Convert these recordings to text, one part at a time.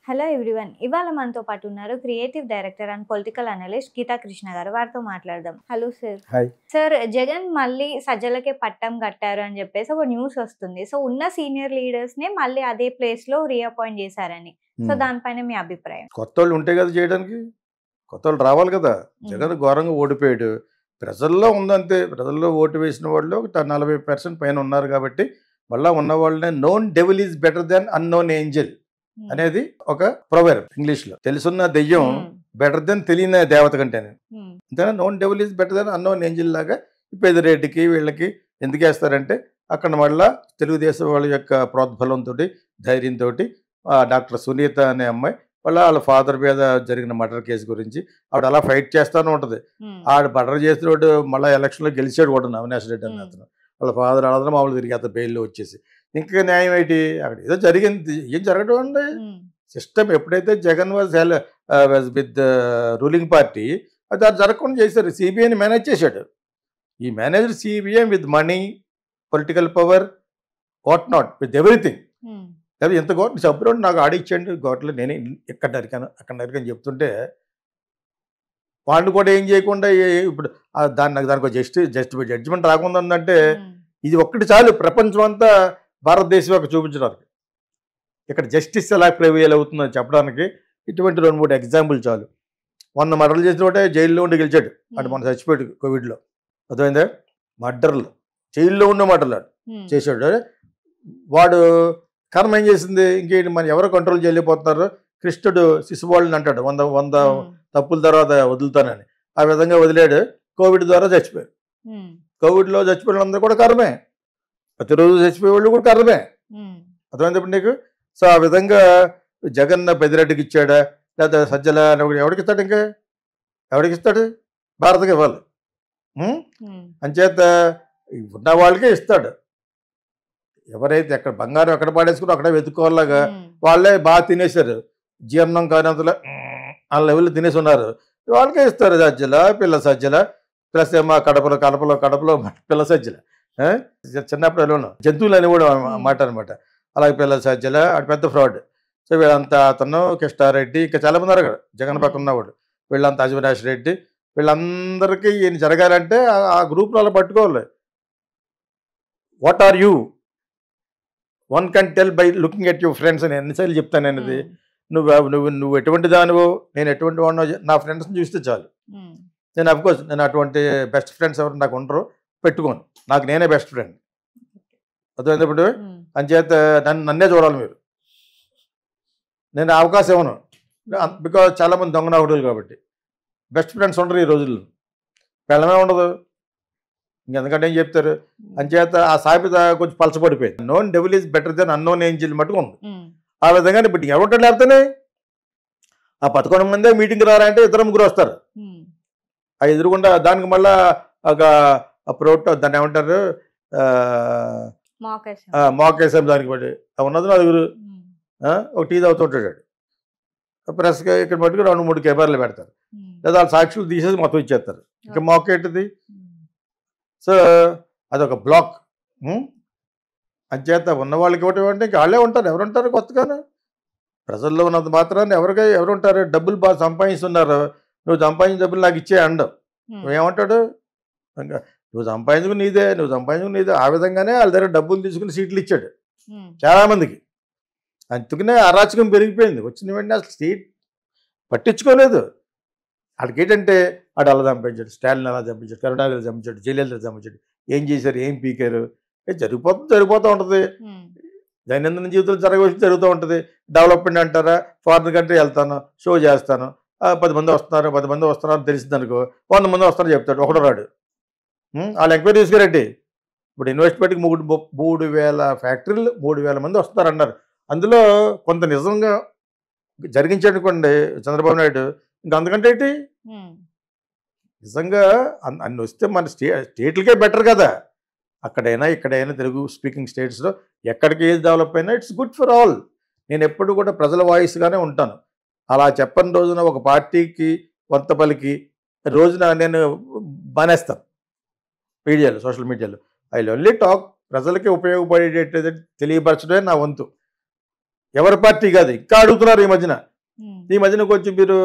Hello everyone. ఇవాళ మనతో పాటు ఉన్నారు creative director and political analyst Geetha Krishna garu. వారితో మాట్లాడదాం. Hello sir. Hi. Sir, Jagan మళ్ళీ సజ్జలకే పట్టం కట్టారు అని చెప్పేసి ఒక న్యూస్ వస్తుంది. సో ఉన్న సీనియర్ లీడర్స్ నే మళ్ళీ అదే ప్లేస్ లో రీఅపాయింట్ చేశారని. సో దానిపైన మీ అభిప్రాయం? కొత్త వాళ్ళు ఉంటే కదా చేయడానికి, కొత్త వాళ్ళు రావాలి కదా. జగన్ ఘోరంగా ఓడిపోయాడు. ప్రజల్లో ఉందంతే. ప్రజల్లో ఓటు వేసిన వాళ్ళు ఒక 40% పైన ఉన్నారు కాబట్టి మళ్ళా ఉన్న వాళ్ళనే known devil is better than unknown Angel అనేది ఒక ప్రొవెర్బ్ ఇంగ్లీష్లో. తెలుసున్న దెయ్యం బెటర్ దెన్ తెలియని దేవత కంటే. అంతేనా? Known devil is better than unknown angel లాగా పెద్దిరెడ్డికి వీళ్ళకి ఎందుకు వేస్తారంటే అక్కడ మళ్ళా తెలుగుదేశం వాళ్ళ యొక్క ప్రోద్బలంతో ధైర్యంతో డాక్టర్ సునీత అనే అమ్మాయి వాళ్ళ ఫాదర్ మీద జరిగిన మర్డర్ కేసు గురించి ఆవిడ అలా ఫైట్ చేస్తానే ఉంటుంది. ఆవిడ మర్డర్ చేసినోడు మళ్ళీ ఎలక్షన్లో గెలిచాడు కూడా, అవినాష్ రెడ్డి అన్న అతను. వాళ్ళ ఫాదర్ అడగడం మామూలు తిరిగి అతను బెయిల్లో వచ్చేసి ఇంకా న్యాయం ఏంటి? అక్కడ ఏదో జరిగింది. ఏం జరగడం అండి? సిస్టమ్ ఎప్పుడైతే Jagan was with ruling party అది జరగకుండా చేశారు. సిబిఐని మేనేజ్ చేశాడు. ఈ manager CBI with money, political power, what not, with everything. లేదా ఎంత గోట్ సభ్యుడు నాకు ఆడిచ్చాడు గోట్లో నేనే ఎక్కడ నరికాను అక్కడ నరికని చెప్తుంటే వాళ్ళు కూడా ఏం చేయకుండా ఇప్పుడు దానికి జడ్జిమెంట్ రాకుండా ఉందంటే ఇది ఒక్కటి చాలు ప్రపంచం అంతా భారతదేశం ఒక చూపించడానికి. ఇక్కడ జస్టిస్ ఎలా ప్రివేల్ అవుతుందని చెప్పడానికి ఇటువంటి 2-3 ఎగ్జాంపుల్ చాలు. 100 మర్డర్లు చేసిన ఒకటే జైల్లో ఉండి గెలిచాడు. అంటే మన చచ్చిపోయాడు కోవిడ్లో. అర్థమైందా? మర్డర్లు జైల్లో ఉండే మర్డర్లు చేశాడు. వాడు కర్మ ఏం చేసింది? ఇంకేంటి, మన ఎవరో కంట్రోల్ చేయలేకపోతున్నారు. కృష్ణుడు శిశువాళ్ళని అంటాడు 100 తప్పుల తర్వాత వదులుతానని. ఆ విధంగా వదిలేడు. కోవిడ్ ద్వారా చచ్చిపోయారు. కోవిడ్లో చచ్చిపోయిన వాళ్ళందరూ కూడా కర్మే. ప్రతిరోజు చచ్చిపోయే వాళ్ళు కూడా కర్మే. అర్థమైంది ఇప్పుడు నీకు? సో ఆ విధంగా జగన్ పెద్దిరెడ్డికి ఇచ్చాడా లేదా సజ్జల ఎవరికి ఇస్తాడు? ఇంకా ఎవరికి ఇస్తాడు? భారత్కి ఇవ్వాలి. అంచేత ఉన్న వాళ్ళకే ఇస్తాడు. ఎవరైతే ఎక్కడ బంగారం ఎక్కడ పాడేసుకుని అక్కడే వెతుక్కోవాలాగా వాళ్ళే బాగా తినేశారు. జీర్ణం కానంతలో ఆ లెవెల్లో తినేసి ఉన్నారు. వాళ్ళకే ఇస్తారు సజ్జల, పిల్ల సజ్జల, ప్లస్ ఏమో కడపలో పిల్ల సజ్జల. చిన్నప్పుడు ఎలా జంతువులు అని కూడా మాట అనమాట. అలాగే పిల్ల సజ్జల అటు పెద్ద ఫ్రాడ్. సో వీళ్ళంతా అతను కృష్ణారెడ్డి ఇంకా చాలామంది ఉన్నారు కదా జగన్ పక్కన ఉన్నవాడు. వీళ్ళంతా అవినాష్ రెడ్డి వీళ్ళందరికీ ఈయన జరగాలంటే ఆ గ్రూప్లో అలా పట్టుకోవాలి. What are you? One can tell by looking at your friends అని ఎన్నిసార్లు చెప్తాను అనేది. నువ్వు ఎటువంటి దానివో నేను ఎటువంటి వాడినో నా ఫ్రెండ్స్ని చూస్తే చాలు. నేను అఫ్కోర్స్ నేను అటువంటి బెస్ట్ ఫ్రెండ్స్ ఎవరు నాకు ఉండరు, పెట్టుకోను. నాకు నేనే బెస్ట్ ఫ్రెండ్. అర్థమైనప్పుడు అంచేత నన్నే చూడాలి మీరు. నేను అవకాశం ఇవ్వను. బికాజ్ చాలామంది దొంగ నాకుడులు కాబట్టి బెస్ట్ ఫ్రెండ్స్ ఉండరు ఈ రోజుల్లో. పెళ్ళమే ఉండదు. ఇంకెందుకంటే ఏం చెప్తారు? అంచేత ఆ సామెత కొంచెం పలచబడిపోయింది. Known devil is better than unknown angel మట్టుకు ఉంది. ఆ విధంగా ఇప్పుడు ఎవరు లేకపోతేనే ఆ 11 మందే మీటింగ్కి రారంటే 2-3 వస్తారు. ఆ ఎదురుకుండా దానికి మళ్ళా ఒక ప్రోటో దాన్ని ఏమంటారు మాక్ వేసాం దానికి బట్టి ఉన్నది 4 ఒక టీ తాగుతుంటాడు. ప్రెస్గా ఇక్కడ మట్టుకు 2-3 కెమెరాలు పెడతారు. లేదా వాళ్ళ సాక్షులు తీసేసి మొత్తం ఇచ్చేస్తారు. ఇంకా మాక్ ఏంటిది? సో అదొక బ్లాక్. అంచేత ఉన్న వాళ్ళకి ఇవ్వటం అంటే ఇంకా వాళ్ళే ఉంటారు. ఎవరు ఉంటారు కొత్తగానే? ప్రజల్లో ఉన్నంత మాత్రాన్ని ఎవరు ఉంటారు? డబ్బులు బాగా సంపాదిస్తున్నారు. నువ్వు సంపాదించిన డబ్బులు నాకు ఇచ్చే అండవు. నువ్వేమంటాడు? ఇంకా నువ్వు సంపాదించుకుని నీదే. ఆ విధంగానే వాళ్ళ దగ్గర డబ్బులు తీసుకుని సీట్లు ఇచ్చాడు చాలామందికి. అందుకనే అరాచకం పెరిగిపోయింది. వచ్చిన వెంటనే అసలు సీట్ పట్టించుకోలేదు. వాళ్ళకి ఏంటంటే అటు అలా చంపించాడు, స్టాలిన్ అలా చంపించాడు, కరుణాకర్ చంపించాడు, జయలలిత చంపించాడు. ఏం చేశారు? ఏం పీకారు? జరిగిపోతూ ఉంటుంది. దైనందిన జీవితంలో జరుగుతూ ఉంటుంది. డెవలప్మెంట్ అంటారా? ఫారిన్ కంట్రీ వెళ్తాను, షో చేస్తాను, 10 మంది వస్తున్నారు తెలిసింది అనుకో, 100 మంది వస్తారని చెప్తాడు, ఒకడు రాడు. వాళ్ళు ఎంక్వైరీ తీసుకురండి. ఇప్పుడు ఇన్వెస్ట్మెంట్కి 3,000 ఫ్యాక్టరీలు 3,000 మంది వస్తున్నారన్నారు. అందులో కొంత నిజంగా జరిగించాడుకోండి చంద్రబాబు నాయుడు, ఇంకా అందుకంటే ఏంటి? నిజంగా అన్ని వస్తే మన స్టేట్లకే బెటర్ కదా. అక్కడైనా ఇక్కడైనా తెలుగు స్పీకింగ్ స్టేట్స్లో ఎక్కడికి ఏది డెవలప్ అయినా ఇట్స్ గుడ్ ఫర్ ఆల్. నేను ఎప్పుడు కూడా ప్రజల వాయిస్గానే ఉంటాను. అలా చెప్పని రోజున ఒక పార్టీకి వంత పలికి రోజున నేను బానేస్తాను మీడియాలో, సోషల్ మీడియాలో. ఐ ఓన్లీ టాక్ ప్రజలకి ఉపయోగపడేటట్టు తెలియపరచడమే నా వంతు. ఎవరి పార్టీ కాదు, ఇంకా అడుగుతున్నారు ఈ మధ్యన కొంచెం మీరు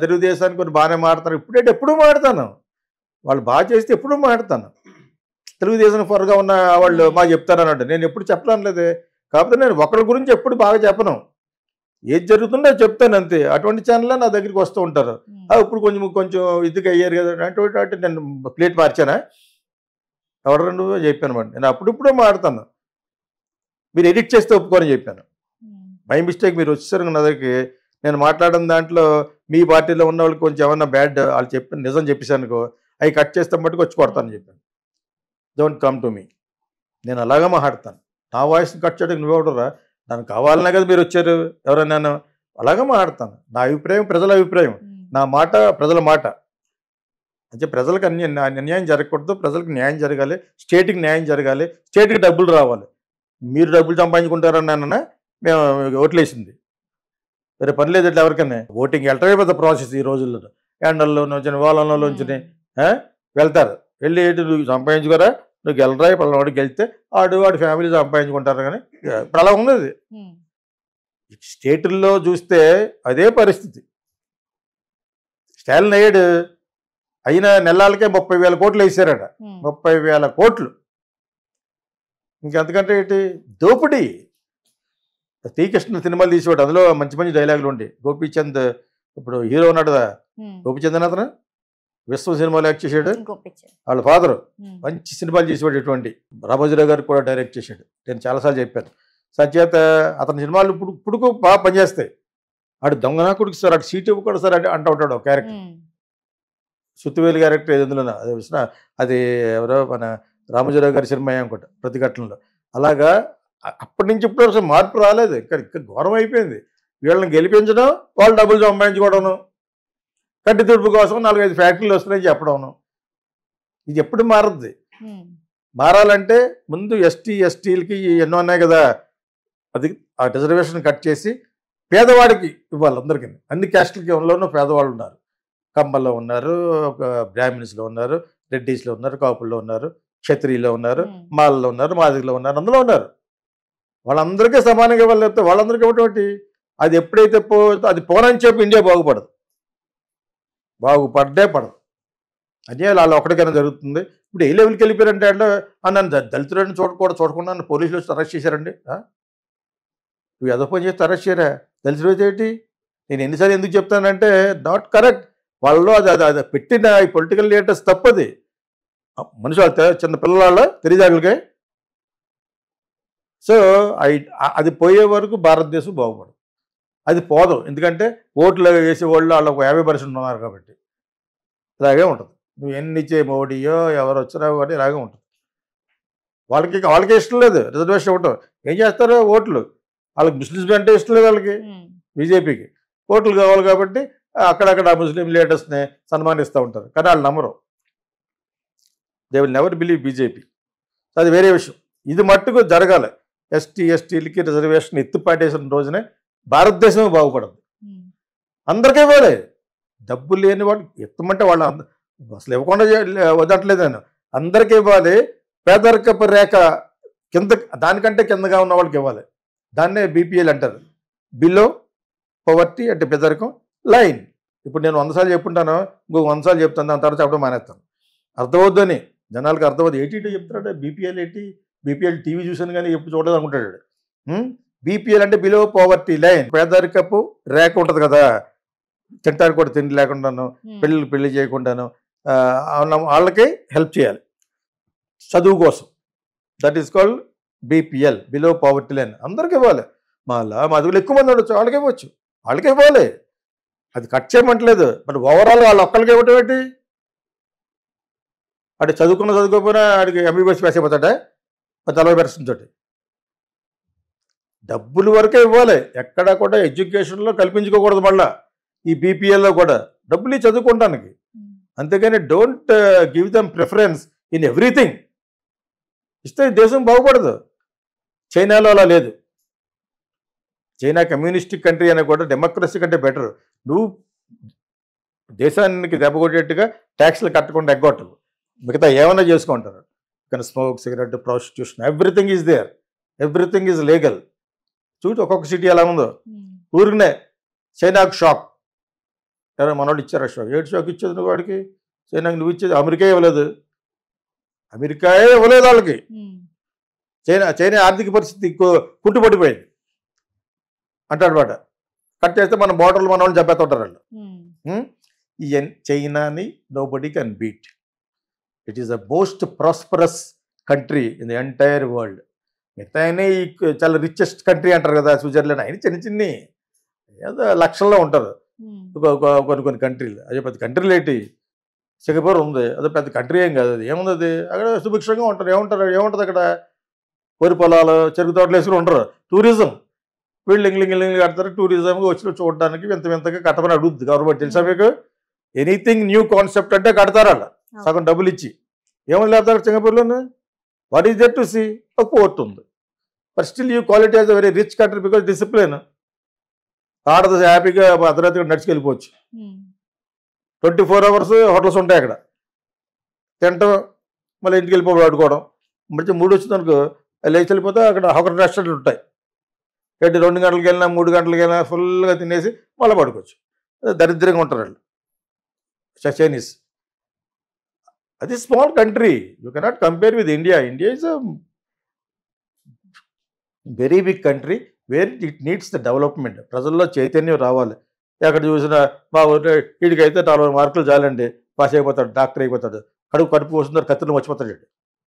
తెలుగుదేశానికి కొంచెం బాగానే మాడతారు. ఇప్పుడైతే ఎప్పుడూ మాడతాను, వాళ్ళు బాగా చేస్తే ఎప్పుడూ మాడతాను. తెలుగుదేశం ఫర్గా ఉన్న వాళ్ళు బాగా చెప్తారన్నట్టు నేను ఎప్పుడు చెప్పడం లేదే. కాకపోతే నేను ఒకరి గురించి ఎప్పుడు బాగా చెప్పను, ఏది జరుగుతుందో చెప్తాను అంతే. అటువంటి ఛానల్లో నా దగ్గరికి వస్తూ ఉంటారు. ఇప్పుడు కొంచెం ఇదిగా అయ్యారు కదా అంటే నేను ప్లేట్ మార్చానా, ఎవరు నువ్వు చెప్పాను మాట. నేను అప్పుడిప్పుడే మాడతాను, మీరు ఎడిట్ చేస్తే ఒప్పుకొని చెప్పాను. బై మిస్టేక్ మీరు వచ్చేసరికి నా దగ్గరికి నేను మాట్లాడిన దాంట్లో మీ పార్టీలో ఉన్న వాళ్ళకి కొంచెం ఏమన్నా బ్యాడ్ వాళ్ళు చెప్పి నిజం చెప్పేసానుకో, అవి కట్ చేస్తాం బట్టి వచ్చి కొడతాను చెప్పాను. డోంట్ కమ్ టు మీ, నేను అలాగే మాట్లాడతాను. నా వాయిస్ని కట్ చేయడానికి నువ్వెవడరా, నాకు కావాలనే కదా మీరు వచ్చారు, ఎవరైనా నేను అలాగే మాట్లాడతాను. నా అభిప్రాయం ప్రజల అభిప్రాయం, నా మాట ప్రజల మాట. అంటే ప్రజలకు అన్యాయం జరగకూడదు, ప్రజలకు న్యాయం జరగాలి, స్టేట్కి న్యాయం జరగాలి, స్టేట్కి డబ్బులు రావాలి. మీరు డబ్బులు సంపాదించుకుంటారని అన్న మేము ఓట్లేసింది, సరే పని లేదు ఎట్లా ఎవరికన్నా. ఓటింగ్ వెళ్ళటమే పెద్ద ప్రాసెస్ ఈ రోజుల్లో. ఎండల్లోంచి వాళ్ళలోంచి వెళ్తారు, వెళ్ళి నువ్వు సంపాదించుకోరా, నువ్వు గెలరా, పలానాడికి గెలిస్తే వాడి ఫ్యామిలీ సంపాదించుకుంటారు. కానీ ఇప్పుడు అలా ఉన్నది. స్టేటుల్లో చూస్తే అదే పరిస్థితి. స్టాలిన్ అయ్యాడు, అయిన నెలలకే 30,000 కోట్లు వేసారట. 30,000 కోట్లు. ఇంకెంతకంటే ఏంటి దోపిడీ. శ్రీకృష్ణ సినిమాలు తీసేవాడు, అందులో మంచి మంచి డైలాగులు ఉండి. గోపీచంద్ ఇప్పుడు హీరో ఉన్నాడు కదా, గోపీచంద్ అని అతను విశ్వం సినిమాలు యాక్ట్ చేశాడు. వాళ్ళ ఫాదరు మంచి సినిమాలు చేసేవాడు. ఇటువంటి రామోజీరావు గారు కూడా డైరెక్ట్ చేశాడు, నేను చాలాసార్లు చెప్పాను. సచేత అతని సినిమాలు ఇప్పుడు బాగా పనిచేస్తాయి. ఆడు దొంగనాకుడికి సార్ అటు సీట్ ఇవ్వకూడదు సార్ అంటే అంటూ ఉంటాడు ఒక క్యారెక్టర్. సుత్తివేలు క్యారెక్టర్ ఏదో అది ఎవరో మన రామోజీరావు గారి సినిమా అనుకుంటా ప్రతిఘటనలో. అలాగా అప్పటి నుంచి ఇప్పుడు అసలు మార్పు రాలేదు, ఇంకా ఘోరం అయిపోయింది. వీళ్ళని గెలిపించడం, వాళ్ళు డబ్బులు సంపాదించుకోవడం, కంటి తుడుపు కోసం 4-5 ఫ్యాక్టరీలు వస్తున్నాయని చెప్పడం. ఇది ఎప్పుడు మారుద్ది? మారాలంటే ముందు ఎస్టీలకి ఎన్నో ఉన్నాయి కదా, అది ఆ రిజర్వేషన్ కట్ చేసి పేదవాడికి ఇవ్వాలి. అందరికీ అన్ని క్యాస్టులలోనూ పేదవాళ్ళు ఉన్నారు. కమ్మల్లో ఉన్నారు, బ్రాహ్మిన్స్లో ఉన్నారు, రెడ్డిస్లో ఉన్నారు, కాపుల్లో ఉన్నారు, క్షత్రియులో ఉన్నారు, మాలలో ఉన్నారు, మాదిగలో ఉన్నారు, అందులో ఉన్నారు. వాళ్ళందరికీ సమానంగా ఇవ్వాలి. చెప్తే వాళ్ళందరికీ ఇవ్వటం అది ఎప్పుడైతే అది పోనని చెప్పి ఇండియా బాగుపడదు, బాగుపడ్డే పడదు. అన్యాయాలు వాళ్ళు ఒక్కడికైనా జరుగుతుంది. ఇప్పుడు ఏ లెవెల్కి వెళ్ళిపోయారంటే అంటే నన్ను దళితులను చూడకుండా నన్ను పోలీసులు వచ్చి అరెస్ట్ చేశారండి. నువ్వు ఏదో పని చేస్తే అరెస్ట్ చేయరా, దళితులు అయితే ఏంటి? నేను ఎన్నిసార్లు ఎందుకు చెప్తానంటే నాట్ కరెక్ట్. వాళ్ళలో అది పెట్టిన ఈ పొలిటికల్ లీడర్స్ తప్పది. మనుషులు చిన్న పిల్లల తెలియదాగులకే. సో అది పోయే వరకు భారతదేశం బాగుపడదు. అది పోదు, ఎందుకంటే ఓట్లు వేసేవాళ్ళు వాళ్ళు ఒక 50% ఉన్నారు కాబట్టి ఇలాగే ఉంటుంది. నువ్వు ఎన్ని మోడీయో ఎవరు వచ్చినా కానీ ఇలాగే ఉంటుంది. వాళ్ళకి ఇష్టం లేదు రిజర్వేషన్ ఇవ్వటం. ఏం చేస్తారు ఓట్లు, వాళ్ళకి ముస్లిమ్స్ అంటే ఇష్టం లేదు, వాళ్ళకి బీజేపీకి ఓట్లు కావాలి కాబట్టి అక్కడక్కడ ముస్లిం లీడర్స్ని సన్మానిస్తూ ఉంటారు. కానీ వాళ్ళు నమ్మరు. They will never believe BJP. అది వేరే విషయం. ఇది మట్టుకు జరగాలి. ఎస్టీలకి రిజర్వేషన్ ఎత్తుపాటేసిన రోజునే భారతదేశమే బాగుపడదు. అందరికీ ఇవ్వాలి. డబ్బు లేని వాళ్ళు ఎత్తమంటే వాళ్ళు అసలు ఇవ్వకుండా వదట్లేదు. నేను అందరికీ ఇవ్వాలి. పేదరికపు రేఖ కింద, దానికంటే కిందగా ఉన్న వాళ్ళకి ఇవ్వాలి. దాన్నే బీపీఎల్ అంటారు, బిలో పవర్టీ అంటే పేదరికం లైన్. ఇప్పుడు నేను 100 సార్లు చెప్పుంటాను, ఇంకో 100 సార్లు చెప్తాను, దాని తర్వాత చెప్పడం మానేస్తాను. అర్థమవుద్దని జనాలకు అర్థమవుతుంది. ఏంటి చెప్తున్నాడు బీపీఎల్ ఏంటి, బీపీఎల్ టీవీ చూసాను కానీ ఎప్పుడు చూడలేదు అనుకుంటాడు. బీపీఎల్ అంటే బిలో పవర్టీ లైన్, పేదరికపు రేఖ ఉంటుంది కదా, తింటానికి కూడా తిండి లేకుండాను, పెళ్ళి చేయకుండాను వాళ్ళకి హెల్ప్ చేయాలి చదువు కోసం. That is called BPL, below poverty line. అందరికి ఇవ్వాలి. మాదిగులు ఎక్కువ మంది ఉండొచ్చు, వాళ్ళకి ఇవ్వచ్చు, వాళ్ళకి ఇవ్వాలి. అది కట్ చేయమంటలేదు. బట్ ఓవరాల్ వాళ్ళు ఒక్కరికి ఇవ్వటం ఏంటి? అంటే చదువుకోకపోయినా వాడికి ఎంబీబీఎస్ పాస్ అయిపోతాడా 40% తోటి? డబ్బులు వరకే ఇవ్వాలి. ఎక్కడా కూడా ఎడ్యుకేషన్లో కల్పించుకోకూడదు. మళ్ళీ ఈ బీపీఎల్లో కూడా డబ్బులు చదువుకోవడానికి. అంతేగాని don't give them preference in everything. ఇస్తే దేశం బాగుపడదు. చైనాలో అలా లేదు. చైనా కమ్యూనిస్టిక్ కంట్రీ అయినా కూడా డెమోక్రసీ కంటే బెటర్. నువ్వు దేశానికి దెబ్బ కొట్టేట్టుగా ట్యాక్స్లు కట్టకుండా ఎగ్గొట్టవు, మిగతా ఏమైనా చేసుకుంటారు. కానీ smoke, cigarette, prostitution, everything is there, everything is legal. చూడు ఒక్కొక్క సిటీ ఎలా ఉందో. ఉమ్, ఊరికనే చైనాకు షాక్, ఎవరో మనోడు ఇచ్చారా షాక్? ఏడు షాక్ ఇచ్చేది నువ్వు వాడికి? చైనాకి నువ్వు ఇచ్చేది? అమెరికా ఇవ్వలేదు, అమెరికాయే ఇవ్వలేదు వాళ్ళకి. ఉమ్, చైనా ఆర్థిక పరిస్థితి కుంటుపడిపోయింది అంటాడు వాడు. కట్ చేస్తే మన బోర్డర్లు మన వాళ్ళు చెప్పేస్తుంటారు వాళ్ళు. ఉమ్, ఈ చైనాని nobody can beat. It is the most prosperous country in the entire world. మిగతా చాలా రిచెస్ట్ కంట్రీ అంటారు కదా, స్విట్జర్లాండ్, ఆయన చిన్న చిన్ని ఏదో లక్షల్లో ఉంటారు ఉమ్, కొన్ని కంట్రీలు. అదే పెద్ద కంట్రీలు ఏంటి? సింగపూర్ ఉంది, అదే పెద్ద కంట్రీ ఏం కాదు. అది ఏముంది? అది అక్కడ సుభిక్షంగా ఉంటారు. ఏముంటుంది అక్కడ? వరి పొలాలు, చెరుకు తోటలు వేసుకుని ఉంటారు. టూరిజం, వీళ్ళు ఇంగ్లింగ్ కడతారు. టూరిజంగా వచ్చి చూడడానికి వింతగా కట్టమని అడుగుద్ది గవర్నమెంట్. తెలుసా మీకు? ఎనీథింగ్ న్యూ కాన్సెప్ట్ అంటే కడతారు వాళ్ళు సగం డబ్బులు ఇచ్చి. ఏమని లేకపోతే సింగపూర్లోనే what is that to see? ఒక పోర్ట్ ఉంది. But still you quality as a very rich country because discipline. ఆడదు హ్యాపీగా అర్ధరాత్రిగా నడిచికెళ్ళిపోవచ్చు. ఉమ్, 24 hours హోటల్స్ ఉంటాయి అక్కడ. తింటాం, మళ్ళీ ఇంటికి వెళ్ళిపోయి ఆడుకోవడం. మంచి మూడు వచ్చింది అనుకో, లేచి వెళ్ళిపోతే అక్కడ హోటల్ రెస్టారెంట్లు ఉంటాయి. 2 గంటలకు వెళ్ళినా 3 గంటలకు వెళ్ళినా ఫుల్గా తినేసి మళ్ళీ పడుకోవచ్చు. దరిద్రంగా ఉంటారు వాళ్ళు చైనీస్. అది small country, you cannot compare with India. India is a very big country where it needs the development. ప్రజల్లో చైతన్యం రావాలి. ఎక్కడ చూసినా మా వీడికైతే 40 మార్కులు చాలండి, పాస్ అయిపోతాడు, డాక్టర్ అయిపోతాడు, కడుపు వస్తుందో కత్తిని మర్చిపోతాడు.